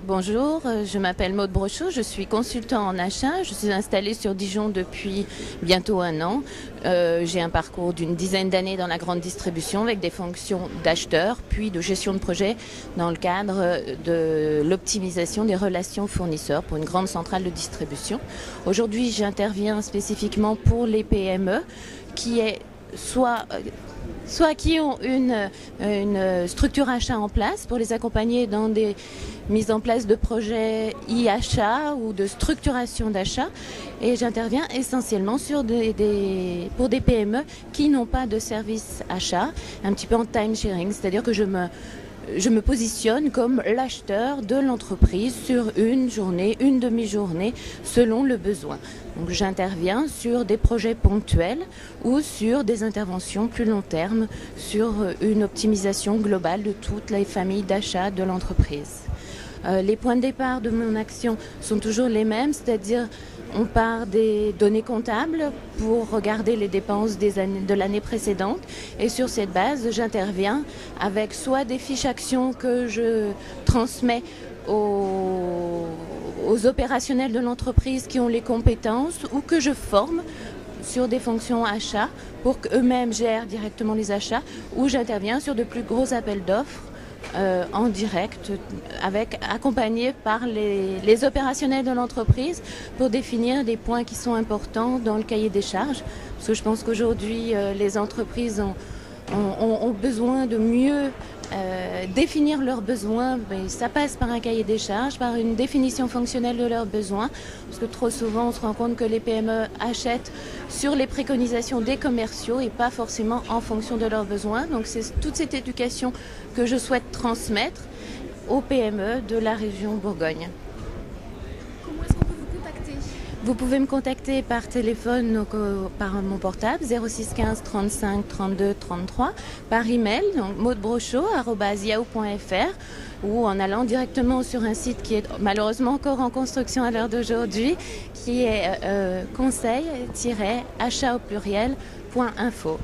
Bonjour, je m'appelle Maude Brochot, je suis consultant en achat. Je suis installée sur Dijon depuis bientôt 1 an. J'ai un parcours d'une dizaine d'années dans la grande distribution avec des fonctions d'acheteur puis de gestion de projet dans le cadre de l'optimisation des relations fournisseurs pour une grande centrale de distribution. Aujourd'hui, j'interviens spécifiquement pour les PME qui est soit qui ont une structure achat en place pour les accompagner dans des mises en place de projets e-achat ou de structuration d'achat. Et j'interviens essentiellement pour des PME qui n'ont pas de service achat, un petit peu en time sharing, c'est-à-dire que je me positionne comme l'acheteur de l'entreprise sur une journée, une demi-journée, selon le besoin. Donc j'interviens sur des projets ponctuels ou sur des interventions plus long terme, sur une optimisation globale de toutes les familles d'achat de l'entreprise. Les points de départ de mon action sont toujours les mêmes, c'est-à-dire on part des données comptables pour regarder les dépenses de l'année précédente et sur cette base, j'interviens avec soit des fiches actions que je transmets aux opérationnels de l'entreprise qui ont les compétences ou que je forme sur des fonctions achats pour qu'eux-mêmes gèrent directement les achats, ou j'interviens sur de plus gros appels d'offres en direct, accompagné par les opérationnels de l'entreprise pour définir des points qui sont importants dans le cahier des charges. Parce que je pense qu'aujourd'hui, les entreprises ont besoin de mieux définir leurs besoins. Mais ça passe par un cahier des charges, par une définition fonctionnelle de leurs besoins. Parce que trop souvent, on se rend compte que les PME achètent sur les préconisations des commerciaux et pas forcément en fonction de leurs besoins. Donc c'est toute cette éducation que je souhaite transmettre aux PME de la région Bourgogne. Comment est-ce qu'on peut vous contacter ? Vous pouvez me contacter par téléphone, donc, par mon portable 06 15 35 32 33, par email donc maudebrochot@yahoo.fr, ou en allant directement sur un site qui est malheureusement encore en construction à l'heure d'aujourd'hui, qui est conseil-achat au pluriel.info.